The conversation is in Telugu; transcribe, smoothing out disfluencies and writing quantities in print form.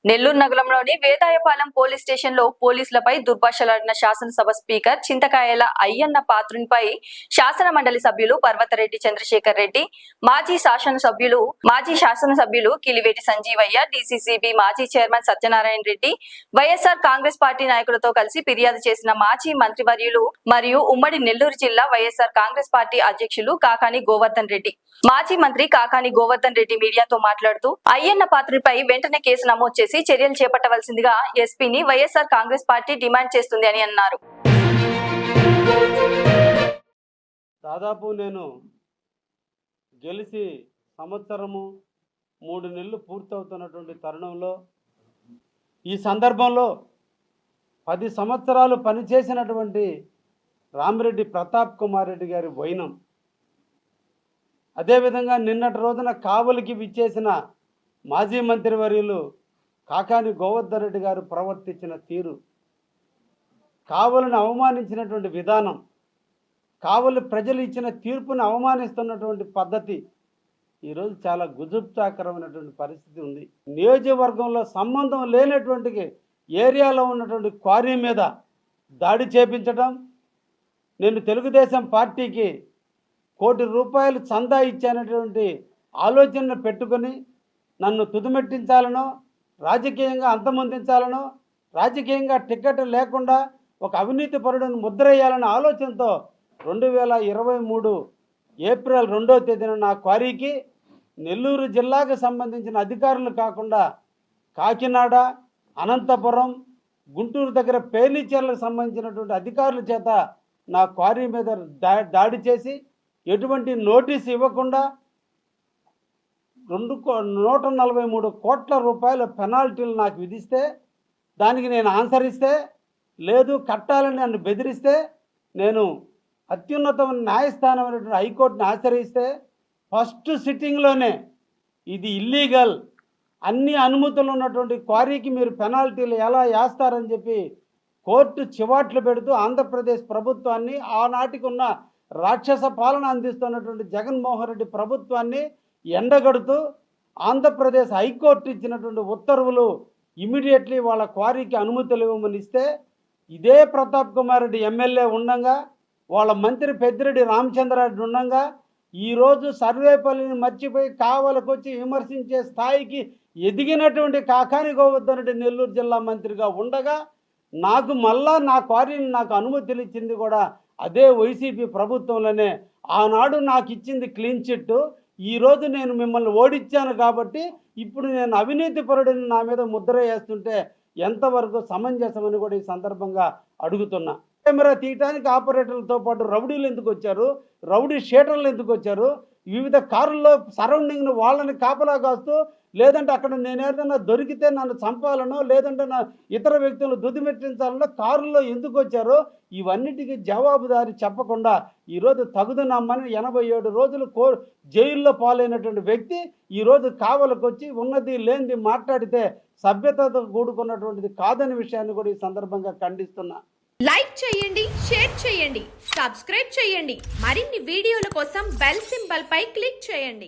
నెల్లూరు నగరంలోని వేదాయపాలెం పోలీస్ స్టేషన్ లో పోలీసులపై దుర్భాషలాడిన శాసనసభ స్పీకర్ చింతకాయల అయ్యన్న పాత్రునిపై శాసన మండలి సభ్యులు పర్వతరెడ్డి చంద్రశేఖర్ రెడ్డి, మాజీ శాసనసభ్యులు కిలివేటి సంజీవయ్య, డీసీసీబీ మాజీ చైర్మన్ సత్యనారాయణ రెడ్డి, వైఎస్ఆర్ కాంగ్రెస్ పార్టీ నాయకులతో కలిసి ఫిర్యాదు చేసిన మాజీ మంత్రివర్యులు మరియు ఉమ్మడి నెల్లూరు జిల్లా వైఎస్ఆర్ కాంగ్రెస్ పార్టీ అధ్యక్షులు కాకాని గోవర్ధన్ రెడ్డి. మాజీ మంత్రి కాకాని గోవర్ధన్ రెడ్డి మీడియాతో మాట్లాడుతూ అయ్యన్న పాత్రునిపై వెంటనే కేసు నమోదు చేసి చర్యలు చేపట్టవలసిందిగా ఎస్పీని వైఎస్ఆర్ కాంగ్రెస్ పార్టీ డిమాండ్ చేస్తుంది అని అన్నారు. దాదాపు నేను గెలిచి సంవత్సరము 3 నెలలు పూర్తవుతున్నటువంటి తరుణంలో ఈ సందర్భంలో 10 సంవత్సరాలు పనిచేసినటువంటి రామిరెడ్డి ప్రతాప్ కుమార్ రెడ్డి గారి వైనం, అదేవిధంగా నిన్నటి రోజున కావలికి విచ్చేసిన మాజీ మంత్రివర్యులు కాకాని గోవర్ధన్ రెడ్డి గారు ప్రవర్తించిన తీరు, కావలిని అవమానించినటువంటి విధానం, కావలి ప్రజలు ఇచ్చిన తీర్పుని అవమానిస్తున్నటువంటి పద్ధతి ఈరోజు చాలా గుజుప్తాకరమైనటువంటి పరిస్థితి ఉంది. నియోజకవర్గంలో సంబంధం లేనటువంటి ఏరియాలో ఉన్నటువంటి క్వారీ మీద దాడి చేపించడం, నేను తెలుగుదేశం పార్టీకి ₹1 కోటి చందా ఇచ్చానటువంటి ఆలోచనను పెట్టుకొని నన్ను తుదిమెట్టించాలనో, రాజకీయంగా అంతమొందించాలనో, రాజకీయంగా టికెట్ లేకుండా ఒక అవినీతి పరుడును ముద్రేయాలనే ఆలోచనతో 2023 ఏప్రిల్ 2వ తేదీన నా క్వారీకి నెల్లూరు జిల్లాకు సంబంధించిన అధికారులు కాకుండా కాకినాడ, అనంతపురం, గుంటూరు దగ్గర పేలిచెర్లకు సంబంధించినటువంటి అధికారుల చేత నా క్వారీ మీద దాడి చేసి ఎటువంటి నోటీస్ ఇవ్వకుండా ₹143 కోట్ల పెనాల్టీలు నాకు విధిస్తే, దానికి నేను ఆన్సర్ ఇస్తే, లేదు కట్టాలని నన్ను బెదిరిస్తే, నేను అత్యున్నతమైన న్యాయస్థానమైనటువంటి హైకోర్టుని ఆశ్రయిస్తే ఫస్ట్ సిట్టింగ్లోనే ఇది ఇల్లీగల్, అన్ని అనుమతులు ఉన్నటువంటి క్వారీకి మీరు పెనాల్టీలు ఎలా వేస్తారని చెప్పి కోర్టు చివాట్లు పెడుతూ ఆంధ్రప్రదేశ్ ప్రభుత్వాన్ని, ఆనాటికి ఉన్న రాక్షస పాలన అందిస్తున్నటువంటి జగన్మోహన్ రెడ్డి ప్రభుత్వాన్ని ఎండగడుతూ ఆంధ్రప్రదేశ్ హైకోర్టు ఇచ్చినటువంటి ఉత్తర్వులు ఇమీడియట్లీ వాళ్ళ క్వారీకి అనుమతులు ఇవ్వమని ఇస్తే, ఇదే ప్రతాప్ కుమార్ రెడ్డి ఎమ్మెల్యే ఉండగా, వాళ్ళ మంత్రి పెద్దిరెడ్డి రామచంద్రారెడ్డి ఉండగా, ఈరోజు సర్వేపల్లిని మర్చిపోయి కావలకు వచ్చి విమర్శించే స్థాయికి ఎదిగినటువంటి కాకాని గోవర్ధన్ రెడ్డి నెల్లూరు జిల్లా మంత్రిగా ఉండగా, నాకు మళ్ళా నా క్వారీని నాకు అనుమతులు ఇచ్చింది కూడా అదే వైసీపీ ప్రభుత్వంలోనే. ఆనాడు నాకు ఇచ్చింది క్లీన్ చిట్, ఈరోజు నేను మిమ్మల్ని ఓడించాను కాబట్టి ఇప్పుడు నేను అవినీతి పరుడిని నా మీద ముద్ర వేస్తుంటే ఎంతవరకు సమంజసమని కూడా ఈ సందర్భంగా అడుగుతున్నా. కెమెరా తీయటానికి ఆపరేటర్లతో పాటు రౌడీలు ఎందుకు వచ్చారు, రౌడీ షీటర్లు ఎందుకు వచ్చారు, వివిధ కారుల్లో సరౌండింగ్ను వాళ్ళని కాపలా కాస్తూ, లేదంటే అక్కడ నేను ఏదైనా దొరికితే నన్ను చంపాలనో, లేదంటే నా ఇతర వ్యక్తులను దుదిమెట్టించాలనో కారుల్లో ఎందుకు వచ్చారో ఇవన్నిటికీ జవాబుదారి చెప్పకుండా ఈరోజు తగుదనమ్మని 87 రోజులు జైల్లో పాలైనటువంటి వ్యక్తి ఈరోజు కావలకు వచ్చి ఉన్నది లేనిది మాట్లాడితే సభ్యతతో కూడుకున్నటువంటిది కాదని విషయాన్ని కూడా ఈ సందర్భంగా ఖండిస్తున్నా. లైక్ చేయండి, షేర్ చేయండి, సబ్స్క్రైబ్ చేయండి. మరిన్ని వీడియోల కోసం బెల్ సింబల్ పై క్లిక్ చేయండి.